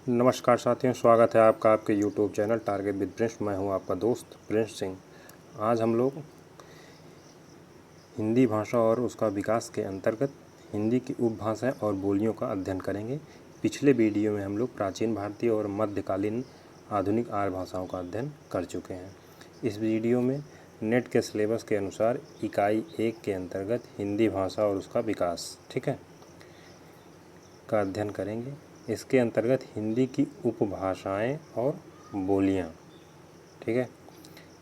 नमस्कार साथियों, स्वागत है आपका आपके YouTube channel target with Prince. मैं हूं आपका दोस्त प्रिंस सिंह। आज हम लोग हिंदी भाषा और उसका विकास के अंतर्गत हिंदी की उपभाषाएं और बोलियों का अध्ययन करेंगे। पिछले वीडियो में हम लोग प्राचीन भारतीय और मध्यकालीन आधुनिक आर्य भाषाओं का अध्ययन कर चुके हैं। इस वीडियो में नेट के सिलेबस के अनुसार इकाई 1 के अंतर्गत हिंदी भाषा और उसका विकास, ठीक है, का अध्ययन करेंगे। इसके अंतर्गत हिंदी की उपभाषाएं और बोलियां, ठीक है,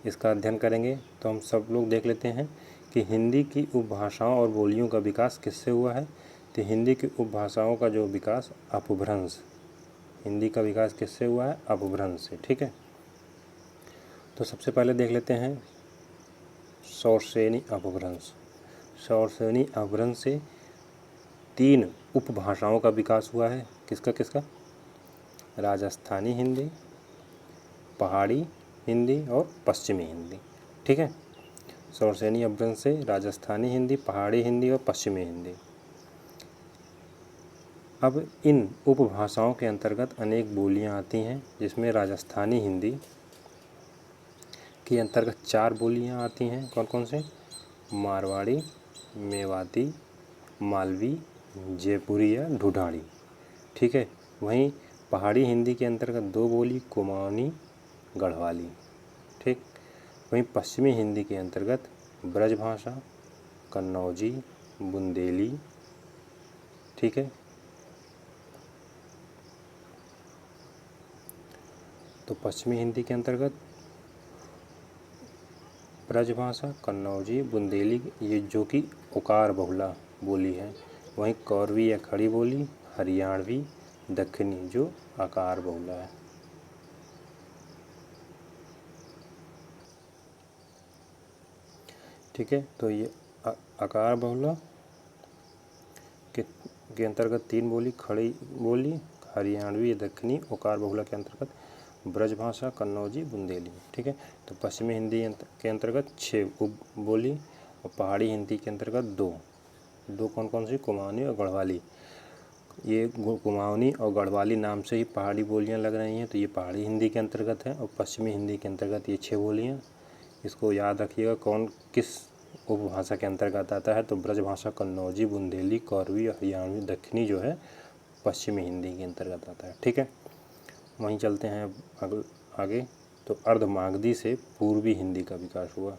इसका अध्ययन करेंगे। तो हम सब लोग देख लेते हैं कि हिंदी की उपभाषाओं और बोलियों का विकास किससे हुआ है। तो हिंदी की उपभाषाओं का जो विकास अपभ्रंश, हिंदी का विकास किससे हुआ है? अपभ्रंश से, ठीक है। तो सबसे पहले देख लेते हैं शौरसेनी अपभ्रंश। शौरसेनी अपभ्रंश से 3 उपभाषाओं का विकास हुआ है। किसका किसका? राजस्थानी हिंदी, पहाड़ी हिंदी और पश्चिमी हिंदी, ठीक है। शौरसेनी अपभ्रंश से राजस्थानी हिंदी, पहाड़ी हिंदी और पश्चिमी हिंदी। अब इन उपभाषाओं के अंतर्गत अनेक बोलियां आती हैं, जिसमें राजस्थानी हिंदी के अंतर्गत 4 बोलियां आती हैं। कौन कौन से? मारवाड़ी, मेवाती, मालवी, जयपुरी या ढूढ़ाड़ी, ठीक है। वहीं पहाड़ी हिंदी के अंतर्गत 2 बोली, कुमाऊनी, गढ़वाली, ठीक। वहीं पश्चिमी हिंदी के अंतर्गत ब्रजभाषा, कन्नौजी, बुंदेली, ठीक है। तो पश्चिमी हिंदी के अंतर्गत ब्रजभाषा, कन्नौजी, बुंदेली, ये जो कि उकार बहुला बोली है। वहीं कौरवी या खड़ी बोली, हरियाणवी, दक्षिणी, जो आकार बहुला है। ठीक है, तो ये आकार बहुला के अंतर्गत 3 बोली, खड़ी बोली, हरियाणवी, दक्षिणी, ओकार बहुला के अंतर्गत ब्रजभाषा, कन्नौजी, बुंदेली, ठीक है। तो पश्चिमी हिंदी के अंतर्गत 6 उप बोली और पहाड़ी हिंदी के अंतर्गत 2 कौन कौन सी? कुमाऊनी और गढ़वाली। ये कुमाऊनी और गढ़वाली नाम से ही पहाड़ी बोलियां लग रही हैं, तो ये पहाड़ी हिंदी के अंतर्गत है। और पश्चिमी हिंदी के अंतर्गत ये 6 बोलियाँ। इसको याद रखिएगा कौन किस उपभाषा के अंतर्गत आता है। तो ब्रजभाषा, कन्नौजी, बुंदेली, कौरवी, हरियाणवी, दक्षिणी जो है पश्चिमी हिंदी के अंतर्गत आता है, ठीक है। वहीं चलते हैं आगे। तो अर्धमागधी से पूर्वी हिंदी का विकास हुआ।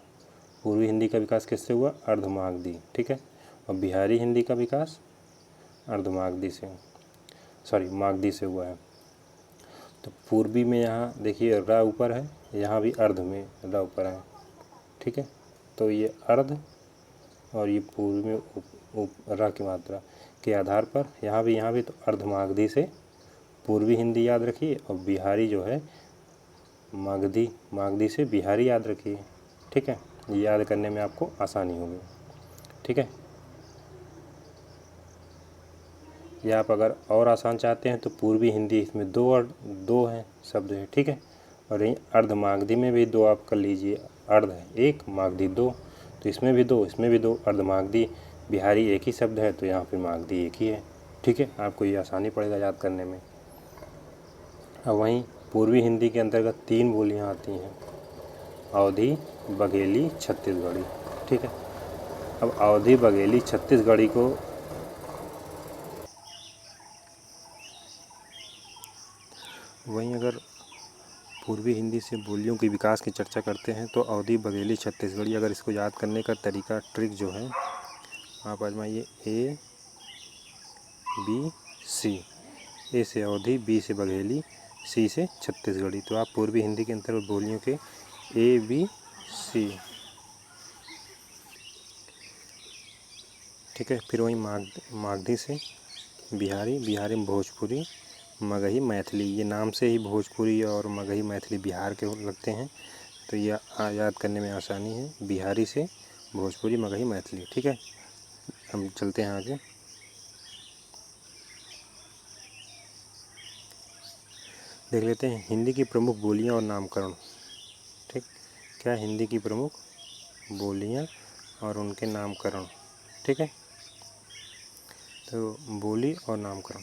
पूर्वी हिंदी का विकास किससे हुआ? अर्धमागधी, ठीक है। और बिहारी हिंदी का विकास अर्धमागधी से, मागधी से हुआ है। तो पूर्वी में यहाँ देखिए र ऊपर है, यहाँ भी अर्ध में र ऊपर है, ठीक है। तो ये अर्ध और ये पूर्व में र की मात्रा के आधार पर यहाँ भी तो अर्धमागधी से पूर्वी हिंदी याद रखिए, और बिहारी जो है मागधी से बिहारी याद रखिए, ठीक है। ये याद करने में आपको आसानी होगी, ठीक है। या आप अगर और आसान चाहते हैं तो पूर्वी हिंदी, इसमें 2 हैं शब्द है, ठीक है। और यहीं अर्धमागधी में भी 2 आप कर लीजिए, अर्ध है 1, मागधी 2, तो इसमें भी 2, इसमें भी 2। अर्धमागधी बिहारी एक ही शब्द है, तो यहाँ फिर मागधी एक ही है, ठीक है। आपको ये आसानी पड़ेगा याद करने में। अब वहीं पूर्वी हिंदी के अंतर्गत 3 बोलियाँ आती हैं, अवधी, बघेली, छत्तीसगढ़ी, ठीक है। अब अवधी, बघेली, छत्तीसगढ़ी को वहीं अगर पूर्वी हिंदी से बोलियों के विकास की चर्चा करते हैं तो अवधी, बघेली, छत्तीसगढ़ी, अगर इसको याद करने का तरीका, ट्रिक जो है, आप आजमाइए। A, B, C। ए से अवधी, बी से बघेली, सी से छत्तीसगढ़ी। तो आप पूर्वी हिंदी के अंतर्गत बोलियों के A, B, C, ठीक है। फिर वहीं मागधी से बिहारी में भोजपुरी, मगही, मैथिली। ये नाम से ही भोजपुरी और मगही, मैथिली बिहार के लगते हैं, तो ये याद करने में आसानी है। बिहारी से भोजपुरी, मगही, मैथिली, ठीक है। हम चलते हैं आगे। देख लेते हैं हिंदी की प्रमुख बोलियां और नामकरण, ठीक। क्या हिंदी की प्रमुख बोलियां और उनके नामकरण, ठीक है। तो बोली और नामकरण।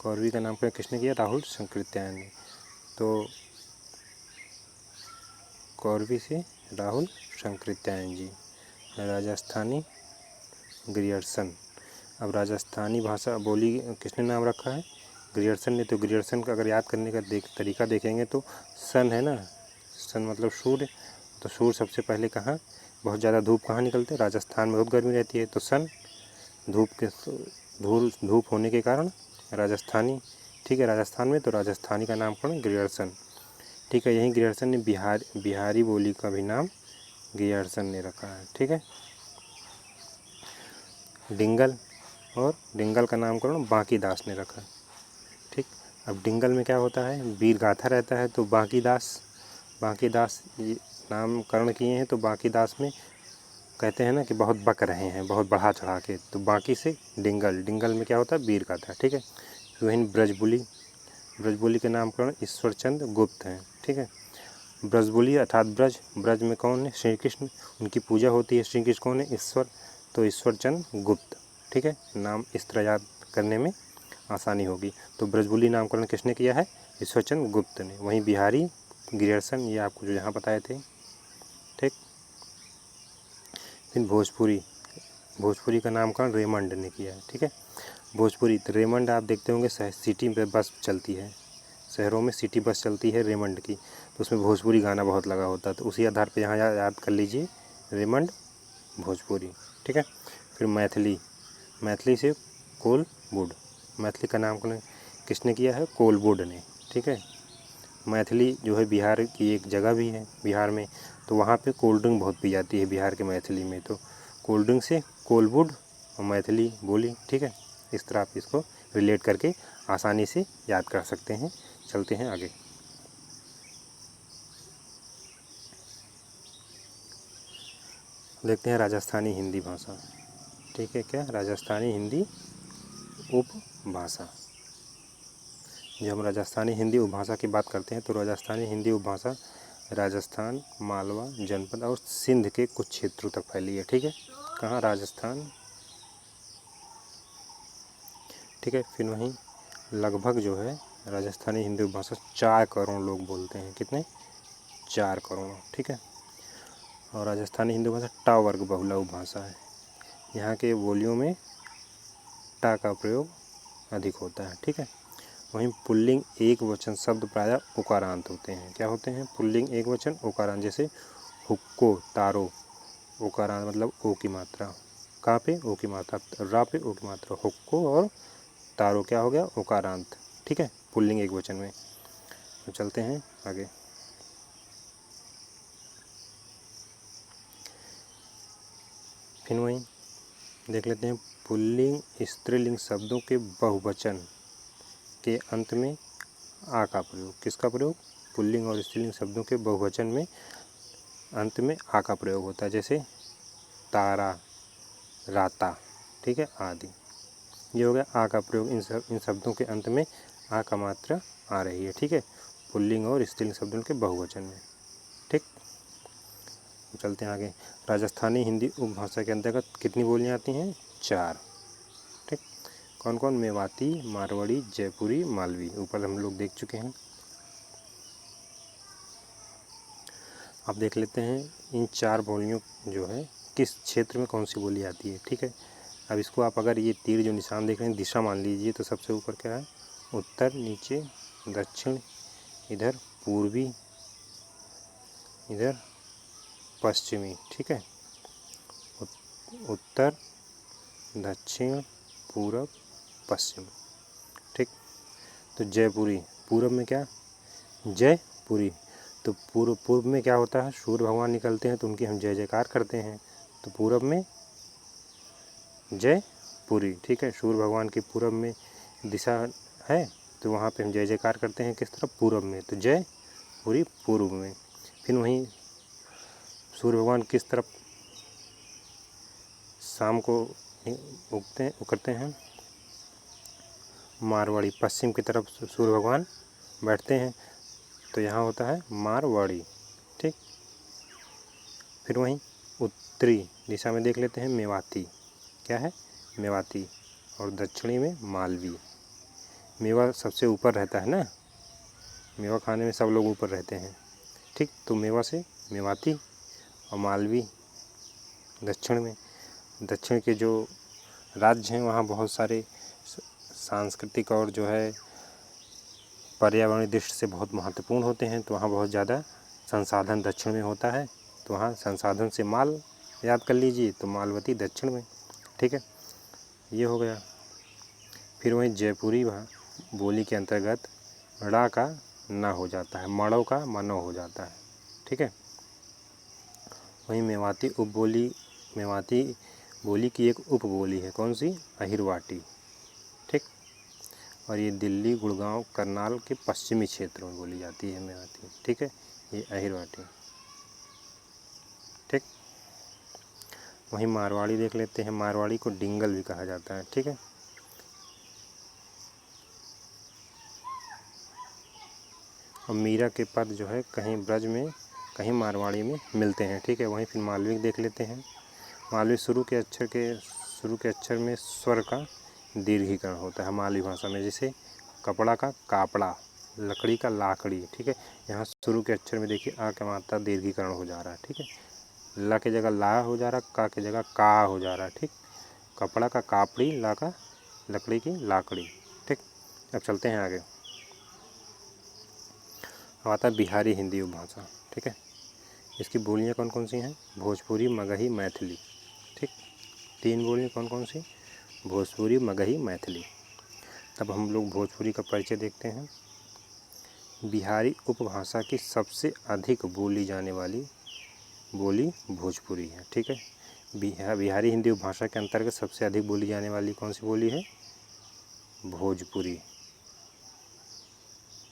कौरवी का नामकरण किसने किया? राहुल शंकृत्यायन ने। तो कौरवी से राहुल शंकृत्यायन जी। राजस्थानी ग्रियर्सन। अब राजस्थानी भाषा बोली किसने नाम रखा है? ग्रियर्सन ने। तो ग्रियर्सन का अगर याद करने का तरीका देखेंगे तो सन है ना, सन मतलब सूर्य। तो सूर्य सबसे पहले कहाँ, बहुत ज़्यादा धूप कहाँ निकलते? राजस्थान में बहुत गर्मी रहती है, तो सन धूप होने के कारण राजस्थानी, ठीक है, राजस्थान में, तो राजस्थानी का नामकरण ग्रियर्सन, ठीक है। यहीं ग्रियर्सन ने बिहारी बोली का भी नाम ग्रियर्सन ने रखा है, ठीक है। डिंगल, और डिंगल का नामकरण बांकीदास ने रखा, ठीक। अब डिंगल में क्या होता है? वीर गाथा रहता है, तो बांकीदास ये नामकरण किए हैं। तो बांकीदास में कहते हैं ना कि बहुत बक रहे हैं, बहुत बढ़ा चढ़ा के, तो बाकी से डिंगल में क्या होता है? वीर गाथा, ठीक है। वहीं ब्रजबुली के नामकरण ईश्वरचंद गुप्त हैं, ठीक है। ब्रजबुली अर्थात ब्रज में कौन है? श्री कृष्ण, उनकी पूजा होती है। श्री कृष्ण कौन है? ईश्वर, तो ईश्वरचंद गुप्त, ठीक है। नाम इस तरह याद करने में आसानी होगी। तो ब्रजबुली नामकरण किसने किया है? ईश्वरचंद गुप्त ने। वहीं बिहारी ग्रियर्सन, ये आपको जो यहाँ बताए थे, ठीक। फिर भोजपुरी का नामकरण रेमंड ने किया है, ठीक है। भोजपुरी, तो रेमंड आप देखते होंगे सिटी में बस चलती है, शहरों में सिटी बस चलती है रेमंड की, तो उसमें भोजपुरी गाना बहुत लगा होता है। तो उसी आधार पे यहाँ याद कर लीजिए रेमंड भोजपुरी, ठीक है। फिर मैथिली से कोलवुड, मैथिली का नामकरण किसने किया है? कोलवुड ने, ठीक है। मैथिली जो है बिहार की एक जगह भी है बिहार में, तो वहाँ पे कोल्ड ड्रिंक बहुत पी जाती है बिहार के मैथिली में, तो कोल्ड ड्रिंक से कोलवुड और मैथिली बोली, ठीक है। इस तरह आप इसको रिलेट करके आसानी से याद कर सकते हैं। चलते हैं आगे। देखते हैं राजस्थानी हिंदी भाषा, ठीक है। क्या? राजस्थानी हिंदी उपभाषा। जब हम राजस्थानी हिंदी उपभाषा की बात करते हैं तो राजस्थानी हिंदी उपभाषा राजस्थान, मालवा जनपद और सिंध के कुछ क्षेत्रों तक फैली है, ठीक है। कहाँ? राजस्थान, ठीक है। फिर वहीं लगभग जो है राजस्थानी हिंदी उपभाषा 4 करोड़ लोग बोलते हैं। कितने? 4 करोड़, ठीक है। और राजस्थानी हिंदी भाषा टा वर्ग बहुला उपभाषा है। यहाँ के बोलियों में टा का प्रयोग अधिक होता है, ठीक है। वहीं पुल्लिंग एक वचन शब्द प्रायः उकारांत होते हैं। क्या होते हैं? पुल्लिंग एक वचन उकारांत, जैसे हुक्को, तारो, उकारांत मतलब ओ की मात्रा, का पे ओ की मात्रा, रा पे ओ की मात्रा, हुक्को और तारो क्या हो गया? उकारांत, ठीक है, पुल्लिंग एक वचन में। तो चलते हैं आगे। फिर वहीं देख लेते हैं पुल्लिंग स्त्रीलिंग शब्दों के बहुवचन के अंत में आ का प्रयोग। किसका प्रयोग? पुल्लिंग और स्त्रीलिंग शब्दों के बहुवचन में अंत में आ का प्रयोग होता है, जैसे तारा, राता, ठीक है, आदि। ये हो गया आ का प्रयोग। इन शब्दों के अंत में आ का मात्रा आ रही है, ठीक है, पुल्लिंग और स्त्रीलिंग शब्दों के बहुवचन में, ठीक। चलते हैं आगे। राजस्थानी हिंदी उपभाषा के अंतर्गत कितनी बोलियां आती हैं? 4, ठीक। कौन कौन? मेवाती, मारवाड़ी, जयपुरी, मालवी। ऊपर हम लोग देख चुके हैं। अब देख लेते हैं इन 4 बोलियों जो है किस क्षेत्र में कौन सी बोली आती है, ठीक है। अब इसको आप अगर ये तीर जो निशान देख रहे हैं दिशा मान लीजिए, तो सबसे ऊपर क्या है? उत्तर, नीचे दक्षिण, इधर पूर्वी, इधर पश्चिमी, ठीक है। उत्तर, दक्षिण, पूरब, पश्चिम, ठीक। तो जयपुरी, पूरब में क्या? जयपुरी। तो पूर्व में क्या होता है? सूर्य भगवान निकलते हैं तो उनकी हम जय जयकार करते हैं, तो पूरब में जयपुरी, ठीक है। सूर्य भगवान की पूरब में दिशा है तो वहाँ पे हम जय जयकार करते हैं, किस तरफ? पूरब में, तो जयपुरी पूर्व में। फिर वहीं सूर्य भगवान किस तरफ शाम को उगते हैं? मारवाड़ी, पश्चिम की तरफ सूर्य भगवान बैठते हैं, तो यहाँ होता है मारवाड़ी, ठीक। फिर वहीं उत्तरी दिशा में देख लेते हैं मेवाती, क्या है? मेवाती। और दक्षिणी में मालवी, मेवा सबसे ऊपर रहता है ना, मेवा खाने में सब लोग ऊपर रहते हैं, ठीक। तो मेवा से मेवाती और मालवी दक्षिण में। दक्षिण के जो राज्य हैं वहाँ बहुत सारे सांस्कृतिक और जो है पर्यावरणीय दृष्टि से बहुत महत्वपूर्ण होते हैं, तो वहाँ बहुत ज़्यादा संसाधन दक्षिण में होता है। तो वहाँ संसाधन से माल याद कर लीजिए, तो मालवती दक्षिण में, ठीक है, ये हो गया। फिर वहीं जयपुरी बोली के अंतर्गत ड़ा का ना हो जाता है, मड़ों का मनो हो जाता है, ठीक है। वहीं मेवाती उपबोली, मेवाती बोली की एक उपबोली है, कौन सी? अहिरवाटी, ठीक। और ये दिल्ली, गुड़गांव, करनाल के पश्चिमी क्षेत्रों में बोली जाती है मेवाती, ठीक है, ये अहिरवाटी, ठीक। वहीं मारवाड़ी देख लेते हैं, मारवाड़ी को डिंगल भी कहा जाता है, ठीक है। और मीरा के पद जो है कहीं ब्रज में कहीं मारवाड़ी में मिलते हैं, ठीक है। वहीं फिर मालवी देख लेते हैं। मालवी शुरू के अक्षर में स्वर का दीर्घीकरण होता है मालवी भाषा में, जैसे कपड़ा का कापड़ा, लकड़ी का लाकड़ी, ठीक है। यहाँ शुरू के अक्षर में देखिए आ का मात्रा दीर्घीकरण हो जा रहा है, ठीक है। ला की जगह ला हो जा रहा है, का की जगह का हो जा रहा है, ठीक। कपड़ा का कापड़ी, ला का लकड़ी की लाकड़ी, ठीक। अब चलते हैं आगे। अब आता है बिहारी हिंदी उपभाषा, ठीक है। इसकी बोलियाँ कौन कौन सी हैं? भोजपुरी, मगही, मैथिली, ठीक। 3 बोलियाँ कौन कौन सी? भोजपुरी, मगही, मैथिली। तब हम लोग भोजपुरी का परिचय देखते हैं। बिहारी उपभाषा की सबसे अधिक बोली जाने वाली बोली भोजपुरी है, ठीक है। बिहारी हिंदी उपभाषा के अंतर्गत सबसे अधिक बोली जाने वाली कौन सी बोली है? भोजपुरी,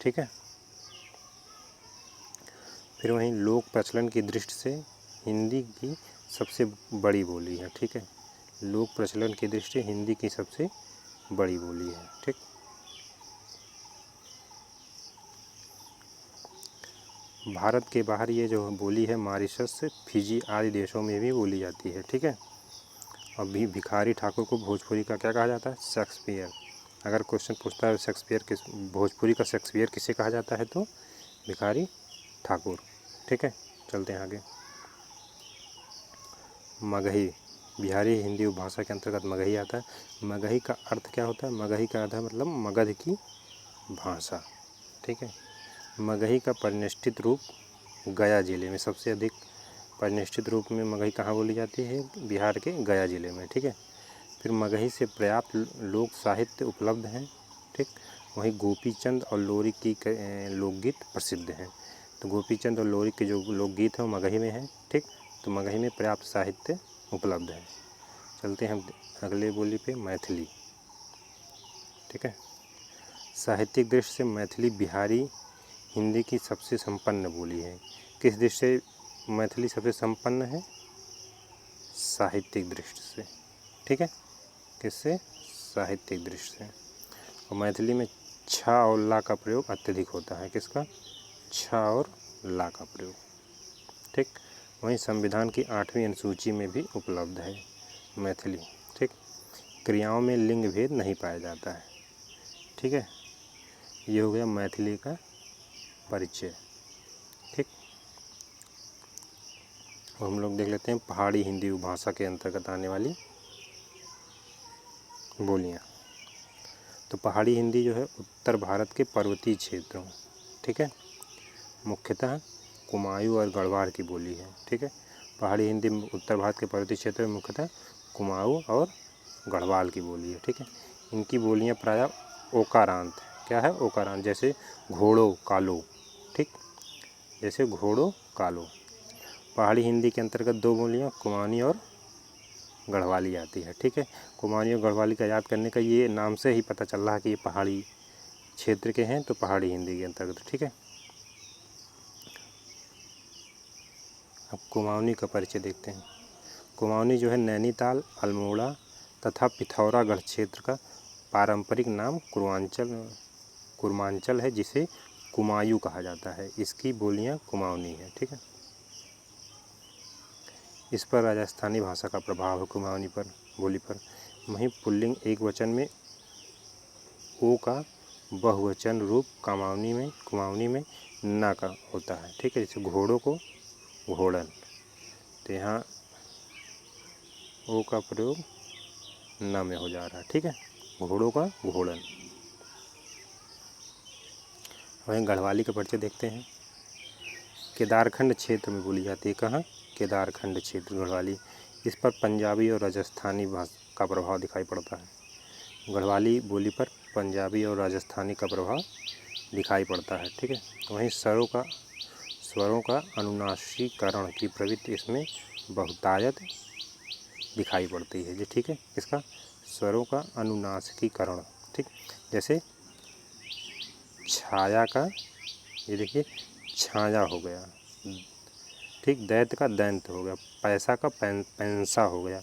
ठीक है। फिर वहीं लोक प्रचलन की दृष्टि से हिंदी की सबसे बड़ी बोली है, ठीक है। लोक प्रचलन की दृष्टि हिंदी की सबसे बड़ी बोली है, ठीक। भारत के बाहर ये जो बोली है मॉरिशस, फिजी आदि देशों में भी बोली जाती है, ठीक है। अभी भिखारी ठाकुर को भोजपुरी का क्या कहा जाता है? शेक्सपियर। अगर क्वेश्चन पूछता है शेक्सपियर किस, भोजपुरी का शेक्सपियर किसे कहा जाता है, तो भिखारी ठाकुर, ठीक है। चलते हैं आगे। मगही, बिहारी हिंदी उपभाषा के अंतर्गत मगही आता है। मगही का अर्थ क्या होता है? मगही का अर्थ मतलब मगध की भाषा, ठीक है। मगही का परिनिष्ठित रूप गया जिले में सबसे अधिक परिनिष्ठित रूप में मगही कहाँ बोली जाती है? बिहार के गया जिले में, ठीक है। फिर मगही से पर्याप्त लोक साहित्य उपलब्ध हैं, ठीक। वहीं गोपीचंद और लोरी की लोकगीत प्रसिद्ध हैं। तो गोपीचंद और लोरी के जो लोकगीत हैं वो मगही में हैं, ठीक। तो मगही में पर्याप्त साहित्य उपलब्ध है। चलते हैं हम अगले बोली पे, मैथिली, ठीक है। साहित्यिक दृष्टि से मैथिली बिहारी हिंदी की सबसे संपन्न बोली है। किस दृष्टि से मैथिली सबसे संपन्न है? साहित्यिक दृष्टि से, ठीक है। किससे? साहित्यिक दृष्टि से। और मैथिली में छ और ला का प्रयोग अत्यधिक होता है। किसका? छ और ला का प्रयोग, ठीक। वहीं संविधान की 8वीं अनुसूची में भी उपलब्ध है मैथिली, ठीक। क्रियाओं में लिंग भेद नहीं पाया जाता है, ठीक है। ये हो गया मैथिली का परिचय, ठीक। और हम लोग देख लेते हैं पहाड़ी हिंदी उपभाषा के अंतर्गत आने वाली बोलियाँ। तो पहाड़ी हिंदी जो है उत्तर भारत के पर्वतीय क्षेत्रों, ठीक है, मुख्यतः कुमायूं और गढ़वाल की बोली है, ठीक है। पहाड़ी हिंदी उत्तर भारत के पर्वतीय क्षेत्र में मुख्यतः कुमाऊं और गढ़वाल की बोली है, ठीक है। इनकी बोलियां प्रायः ओकारांत, क्या है? ओकारांत, जैसे घोड़ो कालो, ठीक, जैसे घोड़ो कालो। पहाड़ी हिंदी के अंतर्गत 2 बोलियां कुमाऊनी और गढ़वाली आती है, ठीक है। कुमाऊनी और गढ़वाली का याद करने का ये नाम से ही पता चल रहा है कि ये पहाड़ी क्षेत्र के हैं, तो पहाड़ी हिंदी के अंतर्गत, ठीक है। अब कुमाऊनी का परिचय देखते हैं। कुमाऊनी जो है नैनीताल, अल्मोड़ा तथा पिथौरागढ़ क्षेत्र का पारंपरिक नाम कुर्मांचल है, जिसे कुमायूं कहा जाता है। इसकी बोलियां कुमाऊनी है, ठीक है। इस पर राजस्थानी भाषा का प्रभाव है कुमाऊनी पर बोली पर। वहीं पुल्लिंग एक वचन में ओ का बहुवचन रूप कुमाऊनी में ना का होता है, ठीक है। जैसे घोड़ों को घोड़न, तो यहाँ ओ का प्रयोग न में हो जा रहा है, ठीक है, घोड़ों का घोड़न। वहीं गढ़वाली के परिचय देखते हैं। केदारखंड क्षेत्र में बोली जाती है, कहाँ? केदारखंड क्षेत्र गढ़वाली। इस पर पंजाबी और राजस्थानी भाषा का प्रभाव दिखाई पड़ता है। गढ़वाली बोली पर पंजाबी और राजस्थानी का प्रभाव दिखाई पड़ता है, ठीक है। वहीं स्वरों का अनुनासिकरण की प्रवृत्ति इसमें बहुतायत दिखाई पड़ती है जी, ठीक है। इसका स्वरों का अनुनासिकीकरण, ठीक, जैसे छाया का, ये देखिए छाया हो गया, ठीक, दैत का दैंत हो गया, पैसा का पैंसा हो गया।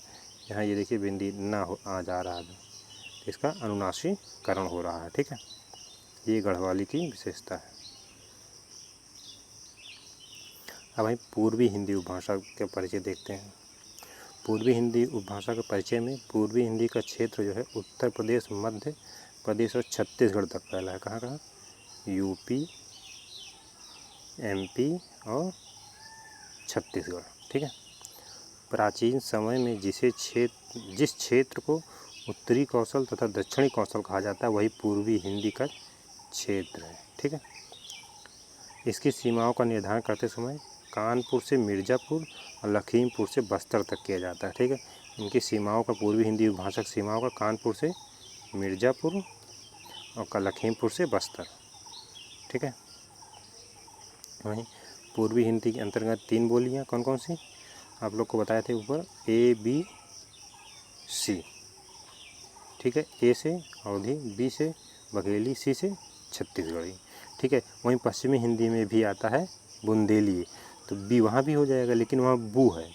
यहाँ ये देखिए बिंदी ना हो आ जा रहा है, इसका अनुनासिकरण हो रहा है, ठीक है। ये गढ़वाली की विशेषता है। अब वहीं पूर्वी हिंदी उपभाषा के परिचय देखते हैं। पूर्वी हिंदी उपभाषा के परिचय में पूर्वी हिंदी का क्षेत्र जो है उत्तर प्रदेश, मध्य प्रदेश और छत्तीसगढ़ तक फैला है। कहाँ कहाँ? यूपी, एमपी और छत्तीसगढ़, ठीक है। प्राचीन समय में जिस क्षेत्र को उत्तरी कौशल तथा दक्षिणी कौशल कहा जाता है वही पूर्वी हिंदी का क्षेत्र है, ठीक है। इसकी सीमाओं का निर्धारण करते समय कानपुर से मिर्ज़ापुर और लखीमपुर से बस्तर तक किया जाता है, ठीक है। इनकी सीमाओं का पूर्वी हिंदी भाषा की सीमाओं का कानपुर से मिर्ज़ापुर और लखीमपुर से बस्तर, ठीक है। वहीं पूर्वी हिंदी के अंतर्गत 3 बोलियाँ कौन कौन सी आप लोग को बताए थे ऊपर, A B C, ठीक है। ए से अवधी, बी से बघेली, सी से छत्तीसगढ़ी, ठीक है। वहीं पश्चिमी हिंदी में भी आता है बुंदेली, तो बी वहाँ भी हो जाएगा लेकिन वहाँ बू है,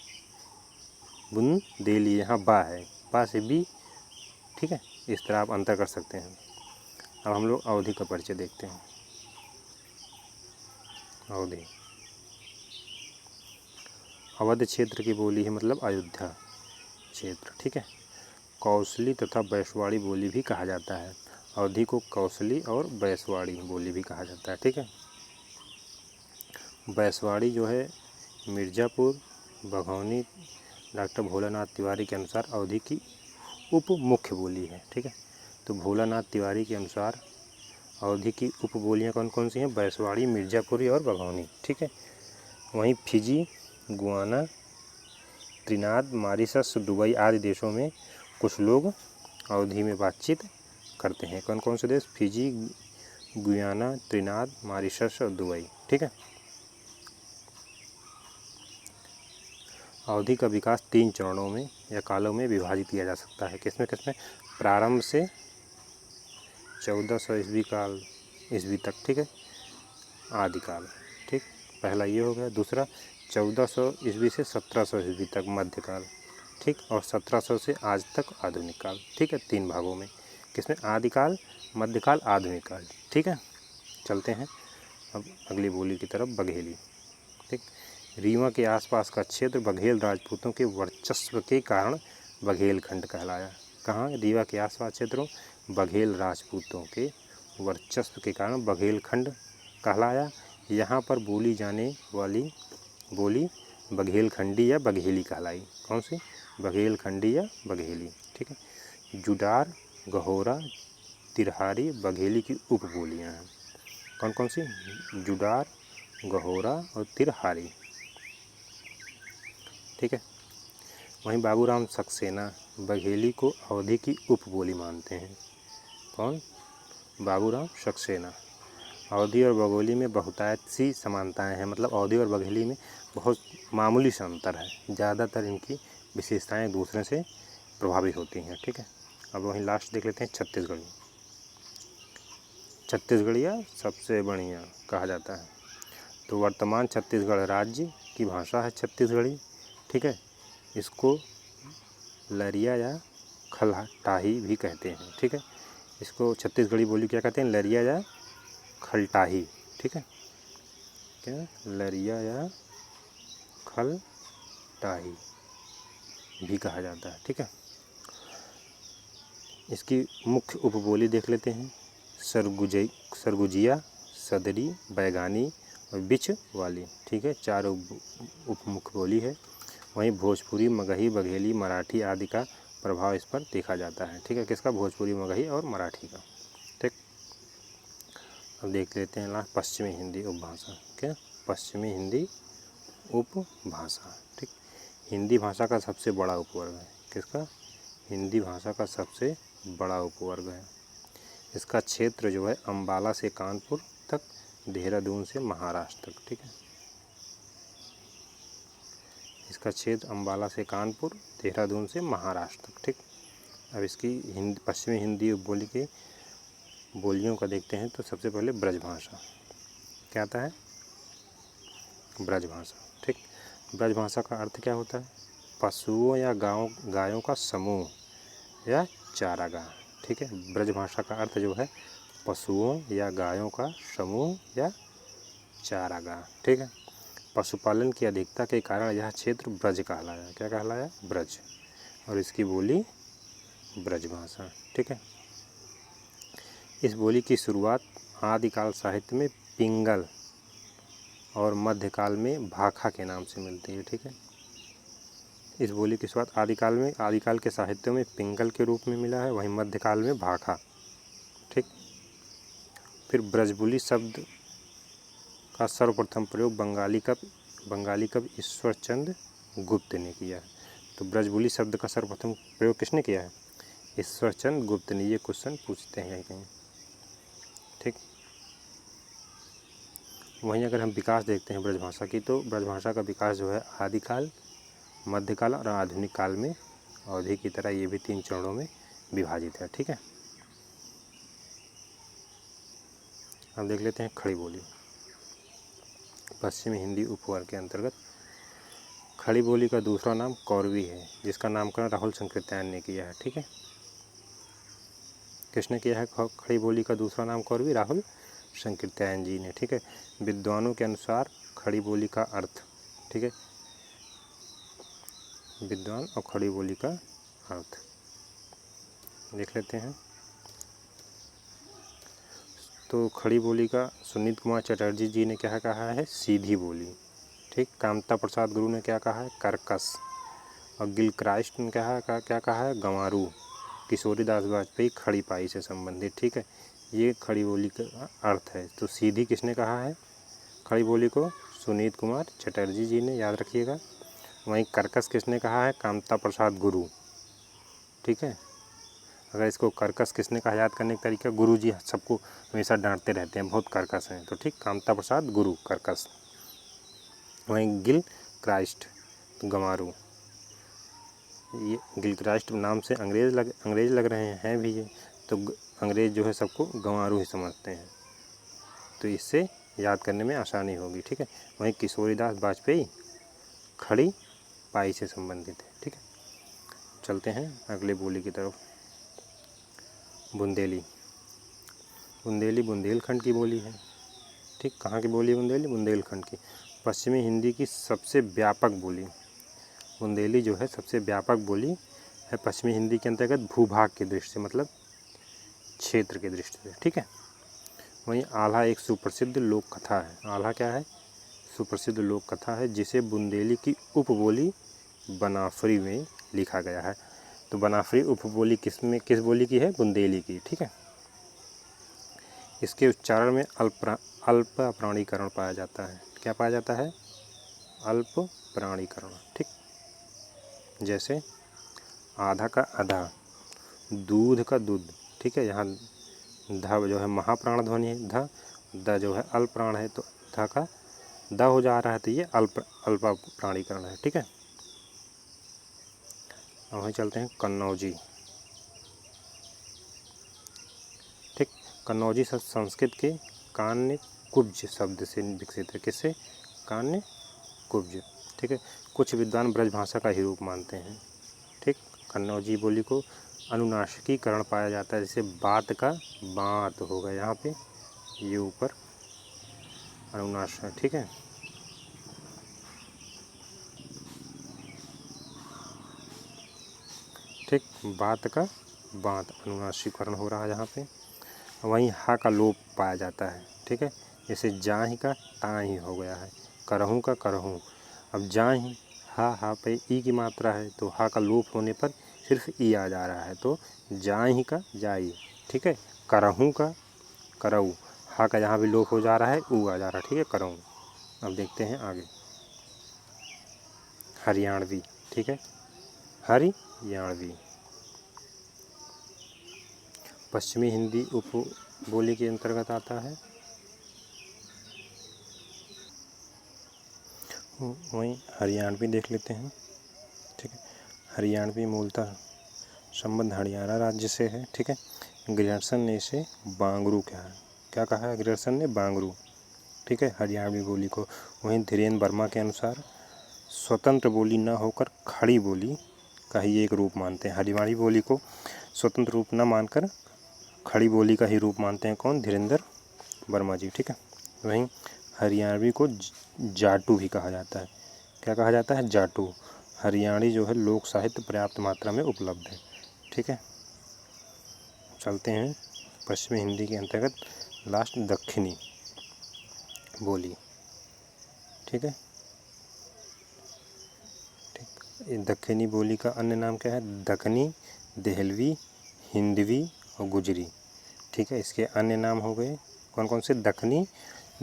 बुंदेली, यहाँ बा है, बा से बी, ठीक है। इस तरह आप अंतर कर सकते हैं। अब हम लोग अवधि का परिचय देखते हैं। अवधि अवध क्षेत्र की बोली है मतलब अयोध्या क्षेत्र, ठीक है। कौशली तथा बैसवाड़ी बोली भी कहा जाता है। अवधि को कौशली और बैसवाड़ी बोली भी कहा जाता है, ठीक है। बैसवाड़ी जो है मिर्ज़ापुर, भगौनी, डॉक्टर भोलानाथ तिवारी के अनुसार अवधि की उप मुख्य बोली है, ठीक है। तो भोलानाथ तिवारी के अनुसार अवधि की उप बोलियाँ कौन कौन सी हैं? बैसवाड़ी, मिर्ज़ापुरी और भगौनी, ठीक है। वहीं फिजी, गुयाना, त्रिनाद, मॉरिशस, दुबई आदि देशों में कुछ लोग अवधि में बातचीत करते हैं। कौन कौन से देश? फिजी, गुयाना, त्रिनाद, मॉरिशस और दुबई, ठीक है। अवधि का विकास 3 चरणों में या कालों में विभाजित किया जा सकता है। किसमें किसमें? प्रारंभ से 1400 ईस्वी तक, ठीक है, आदिकाल, ठीक, पहला ये हो गया। दूसरा 1400 ईस्वी से 1700 ईस्वी तक मध्यकाल, ठीक, और 1700 से आज तक आधुनिक काल, ठीक है। 3 भागों में, किसमें? आदिकाल, मध्यकाल, आधुनिक काल, ठीक है। चलते हैं अब अगली बोली की तरफ, बघेली, ठीक। रीवा के आसपास का क्षेत्र बघेल राजपूतों के वर्चस्व के कारण बघेलखंड कहलाया। कहाँ? रीवा के आसपास क्षेत्रों बघेल राजपूतों के वर्चस्व के कारण बघेलखंड कहलाया। यहाँ पर बोली जाने वाली बोली बघेलखंडी या बघेली कहलाई। कौन सी? बघेलखंडी या बघेली, ठीक है। जुडार, गहोरा, तिरहारी बघेली की उपबोलियाँ हैं। कौन कौन सी? जुडार, गहोरा और तिरहारी, ठीक है। वहीं बाबूराम सक्सेना बघेली को अवधि की उपबोली मानते हैं। कौन? बाबूराम सक्सेना। अवधि और बघेली में बहुतायत सी समानताएं हैं, मतलब अवधि और बघेली में बहुत मामूली सा अंतर है, ज़्यादातर इनकी विशेषताएं एक दूसरे से प्रभावित होती हैं, ठीक है। अब वहीं लास्ट देख लेते हैं छत्तीसगढ़ी। छत्तीसगढ़िया सबसे बढ़िया कहा जाता है। तो वर्तमान छत्तीसगढ़ राज्य की भाषा है छत्तीसगढ़ी, ठीक है। इसको लरिया या खलटाही भी कहते हैं, ठीक है। इसको छत्तीसगढ़ी बोली क्या कहते हैं? लरिया या खलटाही, ठीक है। क्या? लरिया या खलटाही भी कहा जाता है, ठीक है। इसकी मुख्य उपबोली देख लेते हैं। सरगुजिया, सदरी, बैगानी और बिच वाली। ठीक है, 4 उपमुख्य बोली है। वहीं भोजपुरी, मगही, बघेली, मराठी आदि का प्रभाव इस पर देखा जाता है। ठीक है, किसका? भोजपुरी, मगही और मराठी का। ठीक, अब देख लेते हैं लास्ट पश्चिमी हिंदी उपभाषा। क्या? पश्चिमी हिंदी उपभाषा। ठीक, हिंदी भाषा का सबसे बड़ा उपवर्ग है। किसका? हिंदी भाषा का सबसे बड़ा उपवर्ग है। इसका क्षेत्र जो है अम्बाला से कानपुर तक, देहरादून से महाराष्ट्र तक। ठीक है, इसका क्षेत्र अम्बाला से कानपुर, देहरादून से महाराष्ट्र तक। ठीक, अब इसकी पश्चिमी हिंदी उपबोली के बोलियों का देखते हैं। तो सबसे पहले ब्रजभाषा। क्या आता है? ब्रजभाषा। ठीक, ब्रजभाषा का अर्थ क्या होता है? पशुओं या गायों का समूह या चारागाह। ठीक है, ब्रजभाषा का अर्थ जो है पशुओं या गायों का समूह या चारागाह। ठीक है, पशुपालन की अधिकता के कारण यह क्षेत्र ब्रज कहलाया। क्या कहलाया? ब्रज। और इसकी बोली ब्रजभाषा। ठीक है, इस बोली की शुरुआत आदिकाल साहित्य में पिंगल और मध्यकाल में भाखा के नाम से मिलती है। ठीक है, इस बोली की शुरुआत आदिकाल के साहित्यों में पिंगल के रूप में मिला है, वहीं मध्यकाल में भाखा। ठीक, फिर ब्रजबुली शब्द का सर्वप्रथम प्रयोग बंगाली कवि ईश्वरचंद गुप्त ने किया है। तो ब्रजबुली शब्द का सर्वप्रथम प्रयोग किसने किया है? ईश्वरचंद गुप्त ने। ये क्वेश्चन पूछते हैं कहीं। ठीक, वहीं अगर हम विकास देखते हैं ब्रजभाषा की, तो ब्रजभाषा का विकास जो है आदिकाल, मध्यकाल और आधुनिक काल में अवधि की तरह ये भी 3 चरणों में विभाजित है। ठीक है, हम देख लेते हैं खड़ी बोली। पश्चिमी हिंदी उपवर्ग के अंतर्गत खड़ी बोली का दूसरा नाम कौरवी है, जिसका नामकरण राहुल संकृत्यायन ने किया है। ठीक है, किसने किया है खड़ी बोली का दूसरा नाम कौरवी? राहुल संकृत्यायन जी ने। ठीक है, विद्वानों के अनुसार खड़ी बोली का अर्थ, ठीक है, विद्वान और खड़ी बोली का अर्थ देख लेते हैं। तो खड़ी बोली का सुनीत कुमार चटर्जी जी ने क्या कहा है? सीधी बोली। ठीक, कामता प्रसाद गुरु ने क्या कहा है? कर्कश। और गिलक्राइस्ट ने क्या कहा है? गंवारू। किशोरीदास वाजपेयी खड़ी पाई से संबंधित। ठीक है, ये खड़ी बोली का अर्थ है। तो सीधी किसने कहा है खड़ी बोली को? सुनीत कुमार चटर्जी जी ने, याद रखिएगा। वहीं कर्कश किसने कहा है? कामता प्रसाद गुरु। ठीक है, अगर इसको कर्कश किसने कहा याद करने का तरीका, गुरु जी सबको हमेशा डांटते रहते हैं, बहुत कर्कश हैं। तो ठीक, कामता प्रसाद गुरु कर्कश। वहीं गिल क्राइस्ट गंवारू। ये गिल क्राइस्ट नाम से अंग्रेज लग रहे हैं भी ये, तो अंग्रेज जो है सबको गंवारू ही समझते हैं, तो इससे याद करने में आसानी होगी। ठीक है, वहीं किशोरीदास वाजपेयी खड़ी पाई से संबंधित है। ठीक है, चलते हैं अगले बोली की तरफ। बुंदेली। बुंदेली बुंदेलखंड की बोली है। ठीक, कहाँ की बोली? बुंदेली बुंदेलखंड की। पश्चिमी हिंदी की सबसे व्यापक बोली बुंदेली जो है सबसे व्यापक बोली है पश्चिमी हिंदी के अंतर्गत भूभाग की दृष्टि से, मतलब क्षेत्र की दृष्टि से। ठीक है, वहीं आल्हा एक सुप्रसिद्ध लोक कथा है। आल्हा क्या है? सुप्रसिद्ध लोक कथा है, जिसे बुंदेली की उपबोली बनाफरी में लिखा गया है। तो बनाफरी उपबोली किस बोली की है? बुंदेली की। ठीक है, इसके उच्चारण में अल्प प्राणीकरण पाया जाता है। क्या पाया जाता है? अल्प प्राणीकरण। ठीक, जैसे आधा का आधा, दूध का दूध। ठीक है, यहाँ ध जो है महाप्राण ध्वनि है, द जो है अल्प प्राण है, तो ध का द हो जा रहा है, तो ये अल्प प्राणीकरण है। ठीक है, अब वहीं चलते हैं कन्नौजी। ठीक, कन्नौजी संस्कृत के कान्य कुब्ज शब्द से विकसित है। किससे? कान्य कुब्ज। ठीक है, कुछ विद्वान ब्रजभाषा का ही रूप मानते हैं। ठीक, कन्नौजी बोली को अनुनासिकीकरण पाया जाता है, जैसे बात का बात होगा यहाँ पे, ये ऊपर अनुनाश है। ठीक है, ठीक, बात का बात अनुनासिकरण हो रहा है यहाँ पे। वहीं हा का लोप पाया जाता है। ठीक है, जैसे जाहि का ताहि हो गया है, करहूँ का करहूँ। अब जाहि हा पे ई की मात्रा है तो हा का लोप होने पर सिर्फ ई आ जा रहा है, तो जाहि का जाई। ठीक है, करहूँ का करऊ, हा का यहाँ भी लोप हो जा रहा है, ऊ आ जा रहा है। ठीक है, करऊँ। अब देखते हैं आगे, हरियाणवी। ठीक है, हरियाणवी पश्चिमी हिंदी उपबोली के अंतर्गत आता है। वहीं हरियाणवी देख लेते हैं। ठीक है, हरियाणवी मूलतः संबंध हरियाणा राज्य से है। ठीक है, ग्रियर्सन ने इसे बांगरू क्या कहा है ग्रियर्सन ने? बांगरू। ठीक है, हरियाणवी बोली को। वहीं धीरेन्द्र वर्मा के अनुसार स्वतंत्र बोली न होकर खड़ी बोली का ही एक रूप मानते हैं। हरियाणवी बोली को स्वतंत्र रूप न मानकर खड़ी बोली का ही रूप मानते हैं। कौन? धीरेन्द्र वर्मा जी। ठीक है, वहीं हरियाणवी को जाटू भी कहा जाता है। क्या कहा जाता है? जाटू। हरियाणी जो है लोक साहित्य पर्याप्त मात्रा में उपलब्ध है। ठीक है, चलते हैं पश्चिमी हिंदी के अंतर्गत लास्ट दक्षिणी बोली। ठीक है, दक्षिणी बोली का अन्य नाम क्या है? दक्कनी, देहलवी, हिंदवी और गुजरी। ठीक है, इसके अन्य नाम हो गए कौन कौन से? दक्कनी,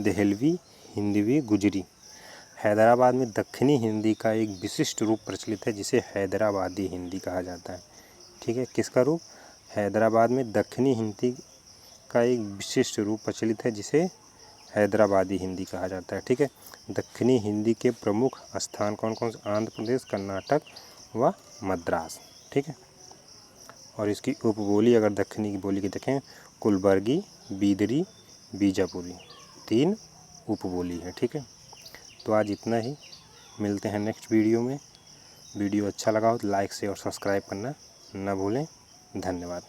देहलवी, हिंदवी, गुजरी। हैदराबाद में दक्षिणी हिंदी का एक विशिष्ट रूप प्रचलित है जिसे हैदराबादी हिंदी कहा जाता है। ठीक है, किसका रूप? हैदराबाद में दक्षिणी हिंदी का एक विशिष्ट रूप प्रचलित है जिसे हैदराबादी हिंदी कहा जाता है। ठीक है, दक्षिणी हिंदी के प्रमुख स्थान कौन कौन से? आंध्र प्रदेश, कर्नाटक व मद्रास। ठीक है, और इसकी उपबोली अगर दक्षिणी की बोली की देखें, कुलबर्गी, बीदरी, बीजापुरी, 3 उपबोली है। ठीक है, तो आज इतना ही। मिलते हैं नेक्स्ट वीडियो में। वीडियो अच्छा लगा हो तो लाइक से और सब्सक्राइब करना न भूलें। धन्यवाद।